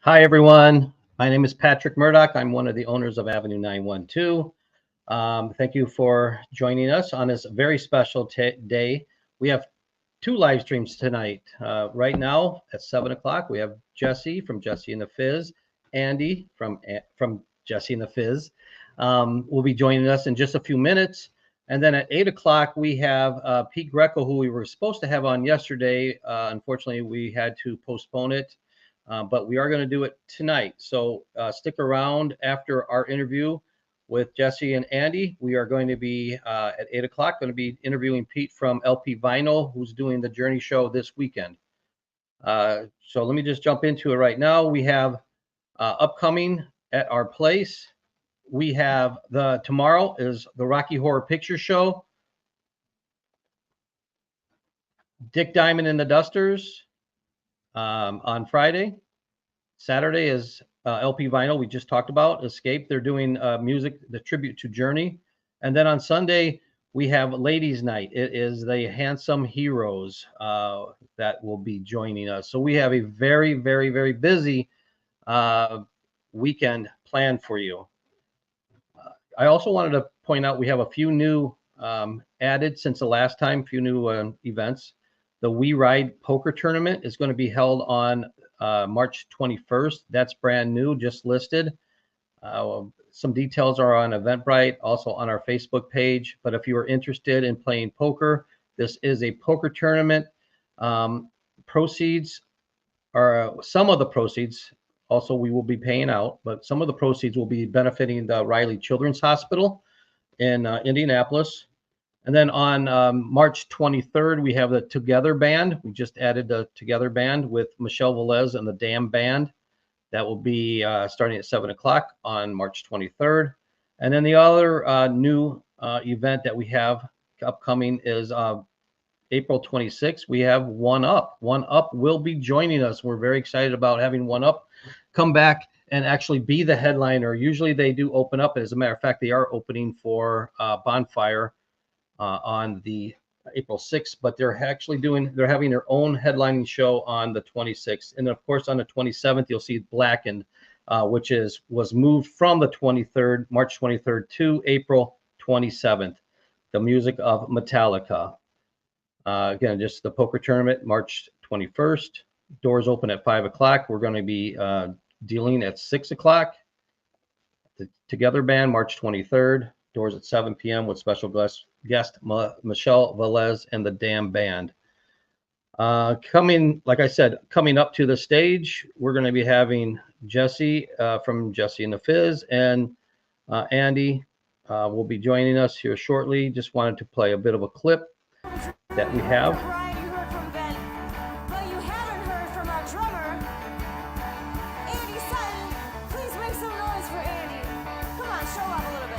Hi, everyone. My name is Patrick Murdoch. I'm one of the owners of Avenue 912. Thank you for joining us on this very special day. We have two live streams tonight. Right now at 7 o'clock, we have Jessi from Jessi and the Fizz, Andy from Jessi and the Fizz will be joining us in just a few minutes. And then at 8 o'clock, we have Pete Greco, who we were supposed to have on yesterday. Unfortunately, we had to postpone it. But we are going to do it tonight. So stick around after our interview with Jessi and Andy. We are going to be at 8 o'clock, going to be interviewing Pete from LP Vinyl, who's doing the Journey show this weekend. So let me just jump into it right now. We have upcoming at our place. We have tomorrow is the Rocky Horror Picture Show. Dick Diamond and the Dusters on Friday. Saturday is LP Vinyl. We just talked about Escape. They're doing music, the tribute to Journey. And then on Sunday, we have Ladies Night. It is the Handsome Heroes that will be joining us. So we have a very, very, very busy weekend planned for you. I also wanted to point out we have a few new added since the last time, few new events. The We Ride Poker Tournament is going to be held on March 21st. That's brand new, just listed. Some details are on Eventbrite, also on our Facebook page. But if you are interested in playing poker, this is a poker tournament. Proceeds are some of the proceeds. Also, we will be paying out, but some of the proceeds will be benefiting the Riley Children's Hospital in Indianapolis. And then on March 23rd, we have the Together Band. We just added the Together Band with Michelle Velez and the Damn Band. That will be starting at 7 o'clock on March 23rd. And then the other new event that we have upcoming is April 26th. We have One Up. One Up will be joining us. We're very excited about having One Up come back and actually be the headliner. Usually they do open up. As a matter of fact, they are opening for Bonfire on the April 6th, but they're having their own headlining show on the 26th. And of course, on the 27th, you'll see Blackened, which was moved from the 23rd, March 23rd to April 27th. The music of Metallica. Again, just the poker tournament, March 21st. Doors open at 5 o'clock. We're going to be dealing at 6 o'clock. The Together Band, March 23rd. Doors at 7 p.m. with special guest Michelle Velez and the Damn Band. Coming up to the stage, we're going to be having Jessi from Jessi and the Fizz, and Andy will be joining us here shortly. Just wanted to play a bit of a clip that we have. But you haven't heard from our drummer, Andy Sutton. Please make some noise for Andy. Come on, show off a little bit.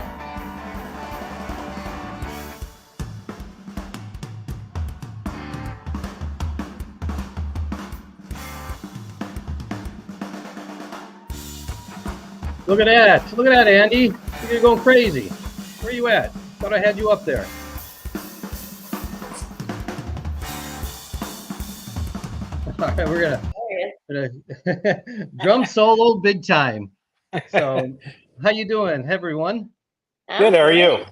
Look at that. Look at that, Andy. You're going crazy. Where are you at? Thought I had you up there. All right, we're gonna drum solo big time. So, how you doing, everyone? Good. How are you?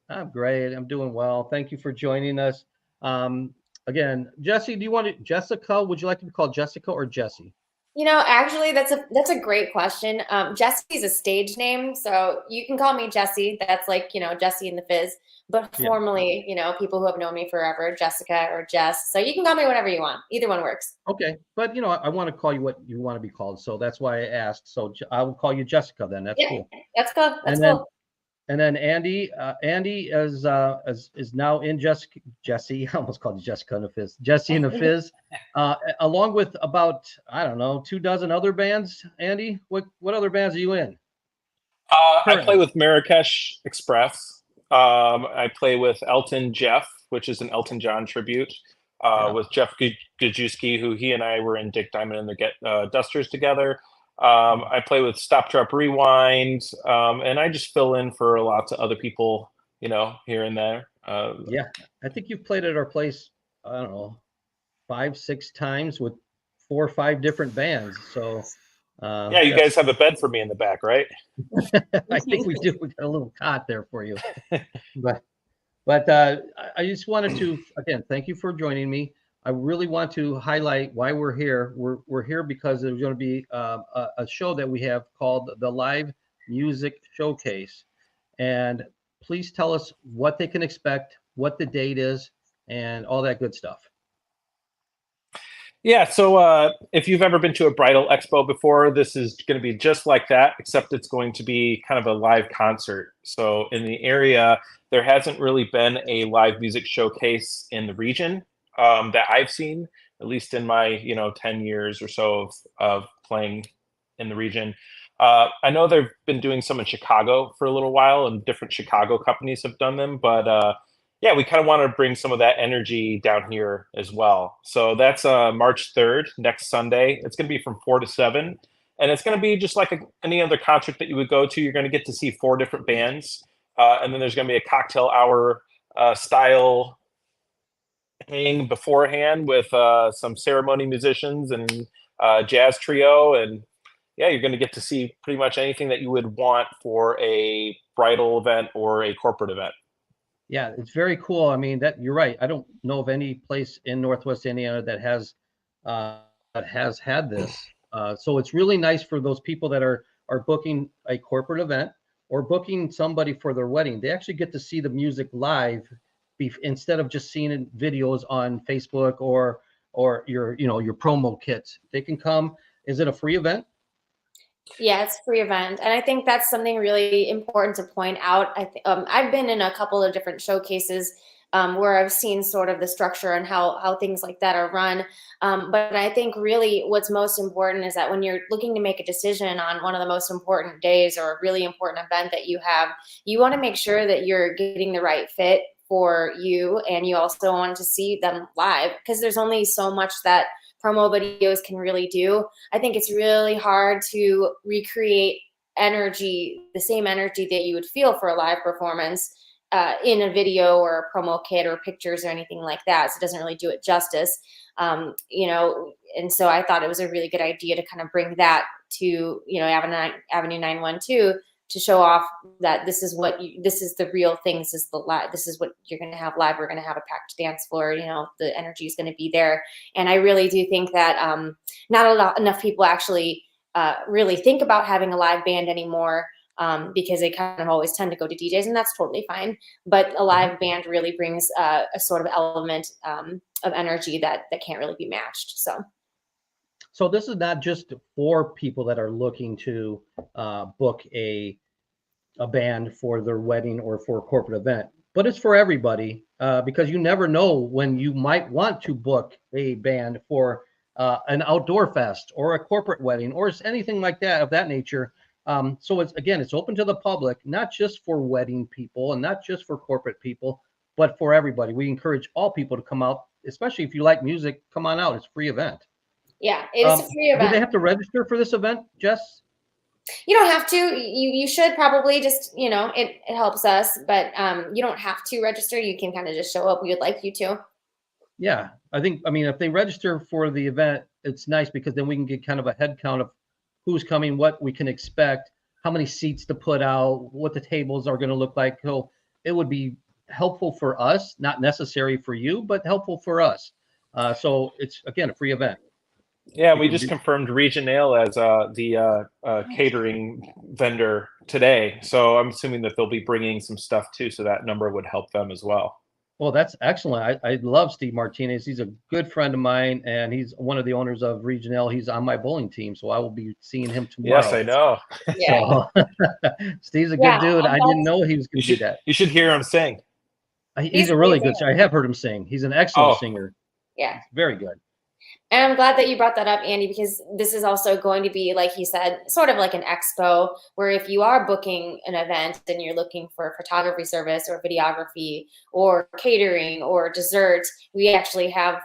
I'm great. I'm doing well. Thank you for joining us. Again, Jessi, do you want to Jessica? Would you like to be called Jessica or Jessi? You know, actually, that's a great question. Jessi's a stage name, so you can call me Jessi. That's like, Jessi and the Fizz. But formally, people who have known me forever, Jessica or Jess. So you can call me whatever you want. Either one works. Okay, but I want to call you what you want to be called, so that's why I asked. So I will call you Jessica then. That's cool. That's cool. That's cool. And then Andy is now in Jessi. I almost called you Jessica and the Fizz. Jessi and the Fizz, along with about 24 other bands. Andy, what other bands are you in? I play with Marrakesh Express. I play with Elton Jeff, which is an Elton John tribute. With Jeff Gajewski, who he and I were in Dick Diamond and the Dusters together. I play with Stop Drop Rewind, and I just fill in for lots of other people, here and there. I think you've played at our place, I don't know, 5-6 times with 4 or 5 different bands. So Yeah, you guys have a bed for me in the back, right? I think we do. We got a little cot there for you. But I just wanted to again thank you for joining me. I really want to highlight why we're here. We're here because there's going to be a show that we have called the Live Music Showcase, and please tell us what they can expect, what the date is, and all that good stuff. Yeah, so if you've ever been to a bridal expo before, this is going to be just like that, except it's going to be kind of a live concert. So in the area, there hasn't really been a live music showcase in the region that I've seen, at least in my 10 years or so of playing in the region. I know they've been doing some in Chicago for a little while, and different Chicago companies have done them, but yeah, we kind of want to bring some of that energy down here as well. So that's March 3rd, next Sunday. It's going to be from 4 to 7. And it's going to be just like any other concert that you would go to. You're going to get to see 4 different bands. And then there's going to be a cocktail hour style hang beforehand with some ceremony musicians and jazz trio. And yeah, you're going to get to see pretty much anything that you would want for a bridal event or a corporate event. Yeah, it's very cool. I mean, that you're right. I don't know of any place in Northwest Indiana that has had this. So it's really nice for those people that are booking a corporate event or booking somebody for their wedding. They actually get to see the music live instead of just seeing videos on Facebook or your promo kits. They can come. Is it a free event? Yeah, it's a free event. And I think that's something really important to point out. I've been in a couple of different showcases where I've seen sort of the structure and how things like that are run. But I think really what's most important is that when you're looking to make a decision on one of the most important days or a really important event that you have, you want to make sure that you're getting the right fit for you. And you also want to see them live because there's only so much that promo videos can really do. I think it's really hard to recreate energy, the same energy that you would feel for a live performance in a video or a promo kit or pictures or anything like that. So it doesn't really do it justice, and so I thought it was a really good idea to kind of bring that to, Avenue 912 to show off that this is the real thing. This is what you're going to have live. We're going to have a packed dance floor. The energy is going to be there. And I really do think that not enough people actually really think about having a live band anymore because they kind of always tend to go to DJs, and that's totally fine. But a live band really brings a sort of element of energy that can't really be matched. So this is not just for people that are looking to book a band for their wedding or for a corporate event, but it's for everybody because you never know when you might want to book a band for an outdoor fest or a corporate wedding or anything like that of that nature. So it's open to the public, not just for wedding people and not just for corporate people, but for everybody. We encourage all people to come out, especially if you like music. Come on out. It's a free event. Yeah, it is a free event. Do they have to register for this event, Jess? You don't have to. You should probably just, it helps us, but you don't have to register. You can kind of just show up. We would like you to. Yeah, if they register for the event, it's nice because then we can get kind of a head count of who's coming, what we can expect, how many seats to put out, what the tables are going to look like. So it would be helpful for us, not necessary for you, but helpful for us. So it's, again, a free event. Yeah, we just confirmed Regionale as the catering vendor today. So I'm assuming that they'll be bringing some stuff too, so that number would help them as well. Well, that's excellent. I love Steve Martinez. He's a good friend of mine, and he's one of the owners of Regionale. He's on my bowling team, so I will be seeing him tomorrow. Yes, I know. Yeah. So, Steve's a good dude. I didn't know he was going to do that. You should hear him sing. He's a really good singer. I have heard him sing. He's an excellent singer. Yeah. Very good. And I'm glad that you brought that up, Andy, because this is also going to be, like he said, sort of like an expo where if you are booking an event and you're looking for photography service or videography or catering or dessert, we actually have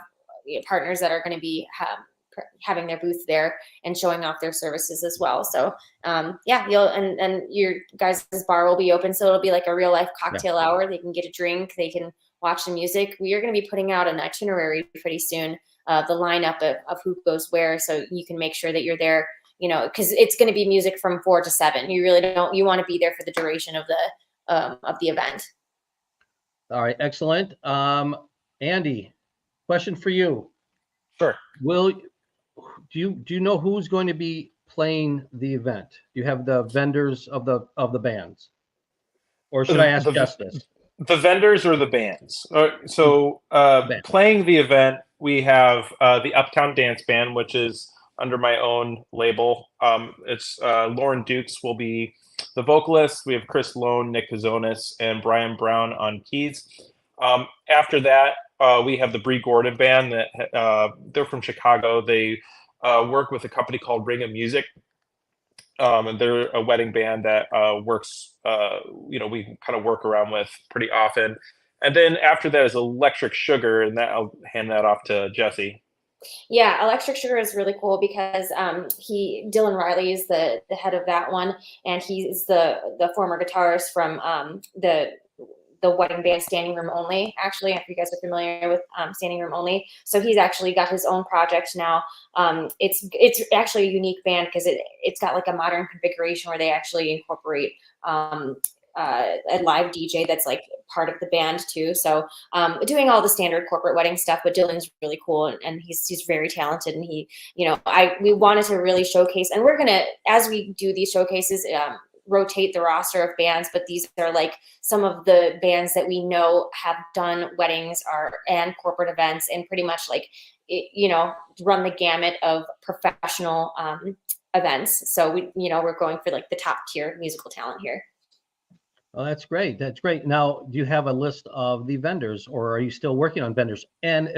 partners that are going to be having their booth there and showing off their services as well. So and your guys' bar will be open. So it'll be like a real life cocktail hour. They can get a drink. They can watch the music. We are going to be putting out an itinerary pretty soon, the lineup of who goes where, so you can make sure that you're there because it's going to be music from 4 to 7. You really don't, you want to be there for the duration of the event. All right, excellent. Andy, question for you. Sure. Do you know who's going to be playing the event? Do you have the vendors of the bands, or should I ask Justice? The vendors or the bands? Band. Playing the event, we have the Uptown Dance Band, which is under my own label. It's Lauren Dukes will be the vocalist. We have Chris Lone, Nick Kazonis, and Brian Brown on keys. After that, we have the Bree Gordon Band. That they're from Chicago. They work with a company called Ring of Music. And they're a wedding band that works, we kind of work around with pretty often. And then after that is Electric Sugar, and that I'll hand that off to Jessi. Yeah, Electric Sugar is really cool because Dylan Riley is the head of that one, and he's the former guitarist from the wedding band Standing Room Only. Actually, if you guys are familiar with Standing Room Only, so he's actually got his own project now. It's actually a unique band because it's got like a modern configuration where they actually incorporate a live DJ that's like part of the band too. So doing all the standard corporate wedding stuff, but Dylan's really cool and he's very talented, and we wanted to really showcase, and we're gonna, as we do these showcases, rotate the roster of bands, but these are like some of the bands that we know have done weddings and corporate events and pretty much like run the gamut of professional events. So we're going for like the top tier musical talent here. Oh, that's great. That's great. Now, do you have a list of the vendors, or are you still working on vendors? And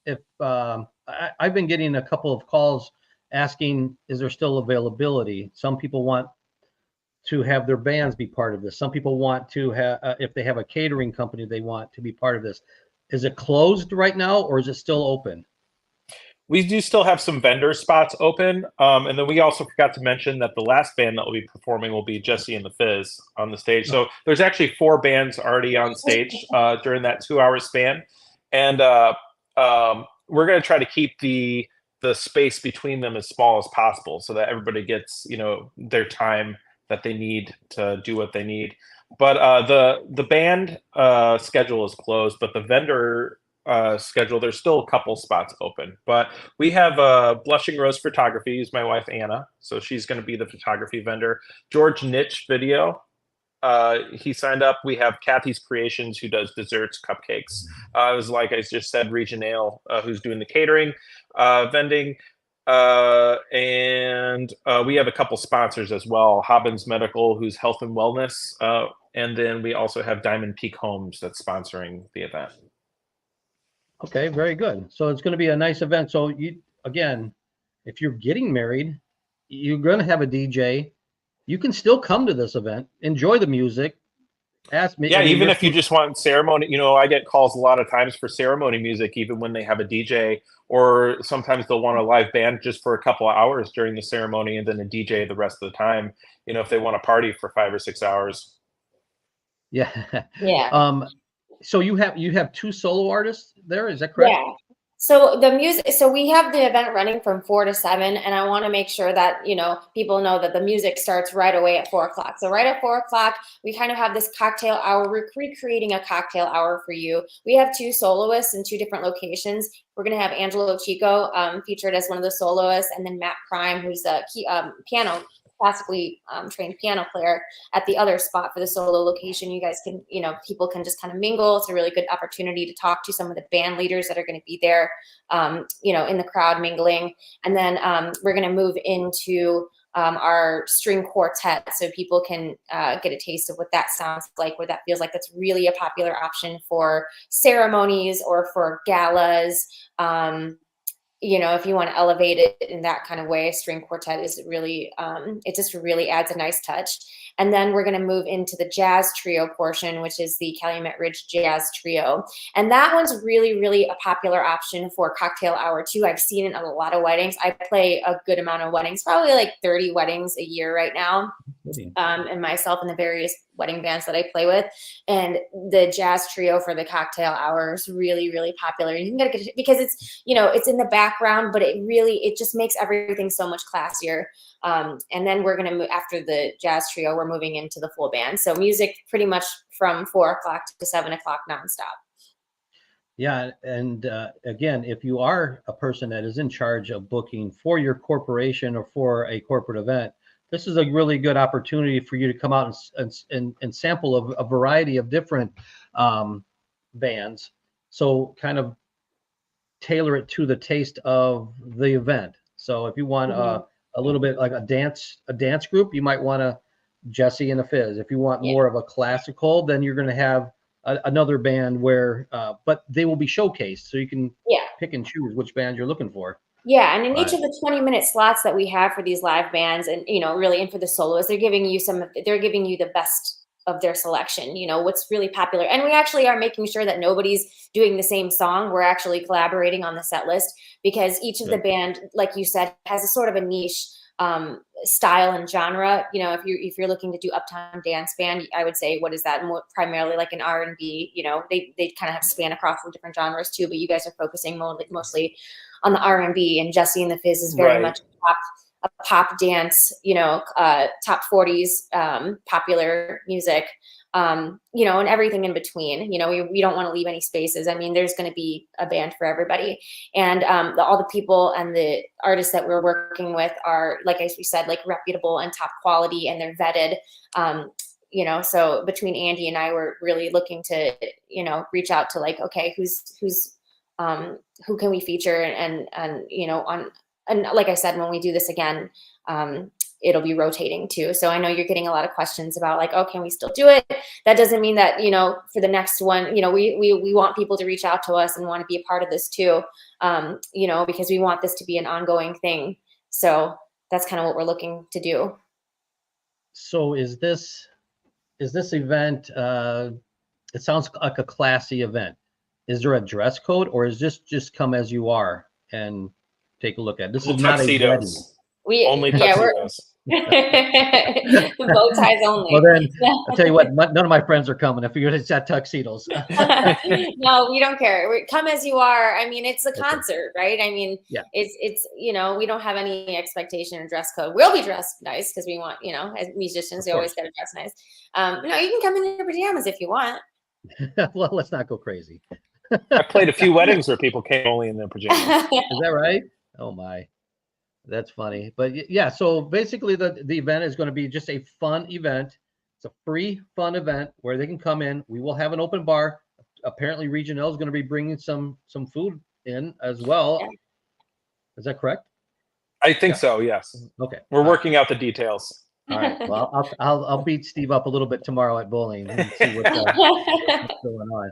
if I've been getting a couple of calls asking, is there still availability? Some people want to have their bands be part of this. Some people want to have, if they have a catering company, they want to be part of this. Is it closed right now, or is it still open? We do still have some vendor spots open. And then we also forgot to mention that the last band that will be performing will be Jessi and the Fizz on the stage. So there's actually 4 bands already on stage during that 2-hour span. And we're going to try to keep the space between them as small as possible so that everybody gets, their time that they need to do what they need. But the band schedule is closed, but the vendor schedule, there's still a couple spots open. But we have Blushing Rose Photography, who's my wife Anna, so she's going to be the photography vendor. George Nitch Video, he signed up. We have Kathy's Creations, who does desserts, cupcakes. It was like I just said, Region Ale, who's doing the catering, vending. And we have a couple sponsors as well. Hobbins Medical, who's health and wellness. And then we also have Diamond Peak Homes that's sponsoring the event. Okay, very good. So it's going to be a nice event. So again, if you're getting married, you're going to have a DJ. You can still come to this event, enjoy the music. Ask me. Yeah, even if you just want ceremony, I get calls a lot of times for ceremony music, even when they have a DJ, or sometimes they'll want a live band just for a couple of hours during the ceremony and then a DJ the rest of the time, if they want to party for 5 or 6 hours. Yeah. Yeah. So you have 2 solo artists there, is that correct? Yeah. So we have the event running from 4 to 7, and I want to make sure that, people know that the music starts right away at 4 o'clock. So right at 4 o'clock, we kind of have this cocktail hour. We're recreating a cocktail hour for you. We have 2 soloists in 2 different locations. We're going to have Angelo Chico featured as one of the soloists, and then Matt Prime, who's a classically trained piano player, at the other spot for the solo location. You guys can, people can just kind of mingle. It's a really good opportunity to talk to some of the band leaders that are going to be there, in the crowd mingling. And then we're going to move into our string quartet, so people can get a taste of what that sounds like, what that feels like. That's really a popular option for ceremonies or for galas. If you want to elevate it in that kind of way, string quartet is really, it just really adds a nice touch. And then we're going to move into the jazz trio portion, which is the Calumet Ridge Jazz Trio. And that one's really, really a popular option for cocktail hour too. I've seen it at a lot of weddings. I play a good amount of weddings, probably like 30 weddings a year right now. And myself and the various wedding bands that I play with. And the jazz trio for the cocktail hour is really, really popular. You can get it because it's, you know, it's in the background, but it just makes everything so much classier. And then we're going to move after the jazz trio, we're moving into the full band. So music pretty much from 4 o'clock to 7 o'clock nonstop. Yeah, and again, if you are a person that is in charge of booking for your corporation or for a corporate event, this is a really good opportunity for you to come out and sample a variety of different bands. So kind of tailor it to the taste of the event. So if you want a little bit like a dance group, you might want a Jessi and the Fizz. If you want more of a classical, then you're going to have another band where, but they will be showcased, so you can pick and choose which band you're looking for. Yeah, and in each of the 20-minute slots that we have for these live bands, and you know, really, and for the soloists, they're giving you the best of their selection. You know, what's really popular, and we actually are making sure that nobody's doing the same song. We're actually collaborating on the set list because each of the band, like you said, has a sort of a niche style and genre. You know, if you're looking to do uptown dance band, I would say, what is that? More primarily like an R&B. You know, they kind of have span across the different genres too, but you guys are focusing mostly on the R&B, and Jessi and the Fizz is very much a pop dance, you know, top 40s popular music, you know, and everything in between. You know, we don't want to leave any spaces. I mean, there's going to be a band for everybody, and all the people and the artists that we're working with are, like we said, like reputable and top quality, and they're vetted. You know, so between Andy and I, we're really looking to, you know, reach out to like, okay, who can we feature, and you know, and like I said, when we do this again, it'll be rotating too. So I know you're getting a lot of questions about like, oh, can we still do it? That doesn't mean that, you know, for the next one, you know, we want people to reach out to us and want to be a part of this too, you know, because we want this to be an ongoing thing. So that's kind of what we're looking to do. So is this event, it sounds like a classy event. Is there a dress code, or is this just come as you are and take a look at it? This is not a wedding. Only tuxedos. Bow ties only. Well, then I'll tell you what, none of my friends are coming if you're just at tuxedos. No, we don't care. Come as you are. I mean, it's a concert, right? I mean, it's you know, we don't have any expectation of dress code. We'll be dressed nice because we want, you know, as musicians, we always got to dress nice. No, you can come in your pajamas if you want. Well, let's not go crazy. I played a few weddings where people came only in their pajamas. Is that right? Oh my, that's funny. But yeah, so basically the event is going to be just a fun event. It's a free fun event where they can come in. We will have an open bar. Apparently Region L is going to be bringing some food in as well. Is that correct? I think so, yes. Okay. We're working out the details. All right. Well, I'll beat Steve up a little bit tomorrow at bowling and see what's going on.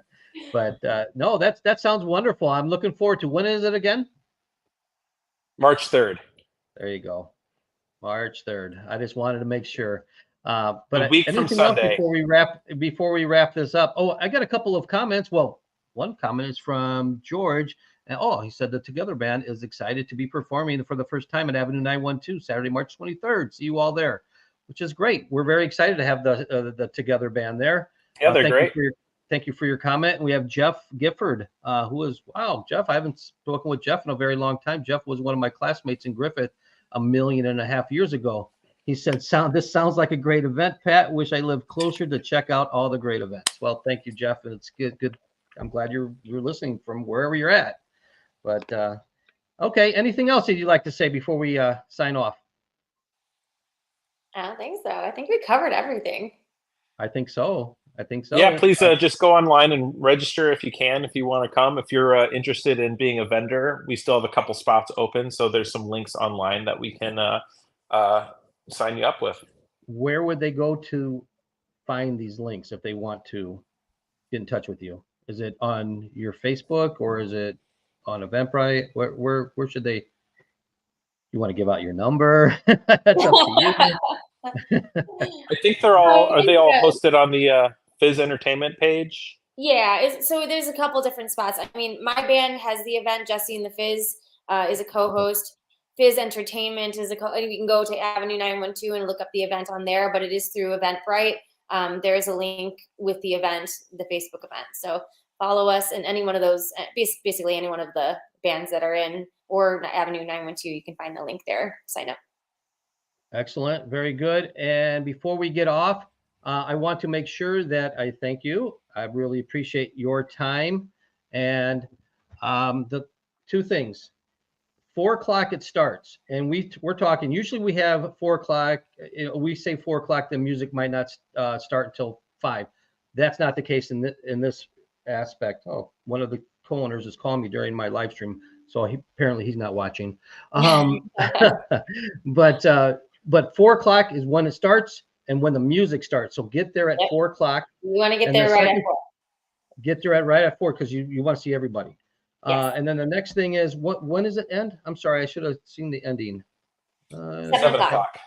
But no, that sounds wonderful. I'm looking forward to. When is it again? March 3rd. There you go. March 3rd. I just wanted to make sure. But a week from Sunday. Before we wrap this up. Oh, I got a couple of comments. Well, one comment is from George. And he said the Together Band is excited to be performing for the first time at Avenue 912 Saturday, March 23rd. See you all there, which is great. We're very excited to have the Together Band there. Yeah, they're great. Thank you for your comment. We have Jeff Gifford, who is, wow, Jeff, I haven't spoken with Jeff in a very long time. Jeff was one of my classmates in Griffith 1.5 million years ago. He said, this sounds like a great event, Pat. Wish I lived closer to check out all the great events. Well, thank you, Jeff. And it's good. I'm glad you're listening from wherever you're at. But, okay, anything else that you'd like to say before we sign off? I don't think so. I think we covered everything. I think so. Yeah, please just go online and register if you can, if you want to come. If you're interested in being a vendor, we still have a couple spots open. So there's some links online that we can sign you up with. Where would they go to find these links if they want to get in touch with you? Is it on your Facebook or is it on Eventbrite? Where should they? You want to give out your number? That's up to you. I think are they all hosted on the Fizz Entertainment page? Yeah, so there's a couple different spots. I mean, my band has the event. Jessi and the Fizz is a co-host. Fizz Entertainment is you can go to Avenue 912 and look up the event on there, but it is through Eventbrite. there is a link with the event, the Facebook event. So follow us, and any one of those, basically any one of the bands that are in, or Avenue 912, you can find the link there. Sign up. Excellent. Very good. And before we get off, I want to make sure that I thank you. I really appreciate your time. And the two things. 4 o'clock it starts, and we're talking. Usually we have 4 o'clock. We say 4 o'clock. The music might not start until 5. That's not the case in this aspect. Oh, one of the co-owners is calling me during my live stream, so apparently he's not watching. But 4 o'clock is when it starts and when the music starts. So get there at 4 o'clock. You want to get there right at 4. Get there right at 4 because you want to see everybody. Yes. And then the next thing is, when does it end? I'm sorry, I should have seen the ending. 7 o'clock.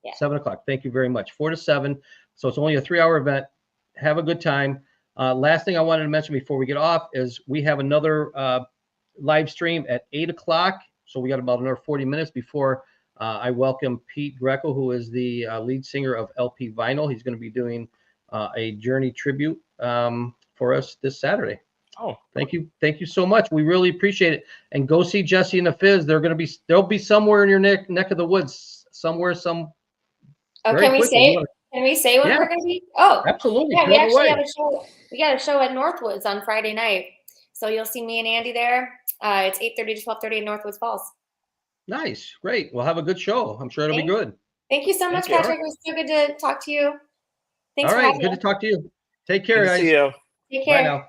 Yeah. 7 o'clock. Thank you very much. 4 to 7. So it's only a 3-hour event. Have a good time. Last thing I wanted to mention before we get off is we have another live stream at 8 o'clock. So we got about another 40 minutes before I welcome Pete Greco, who is the lead singer of LP Vinyl. He's going to be doing a Journey tribute for us this Saturday. Oh, thank you so much. We really appreciate it. And go see Jessi and the Fizz. They'll be somewhere in your neck of the woods, somewhere. Oh, can we say when we're going to be? Oh, absolutely. Yeah, we actually have a show. We got a show at Northwoods on Friday night, so you'll see me and Andy there. It's 8:30 to 12:30 in Northwoods Falls. Nice, great. We'll have a good show. I'm sure it'll be good. Thank you so much, Patrick. It was so good to talk to you. Thanks. All right, good to talk to you. Take care, guys. See you. Take care. Bye now.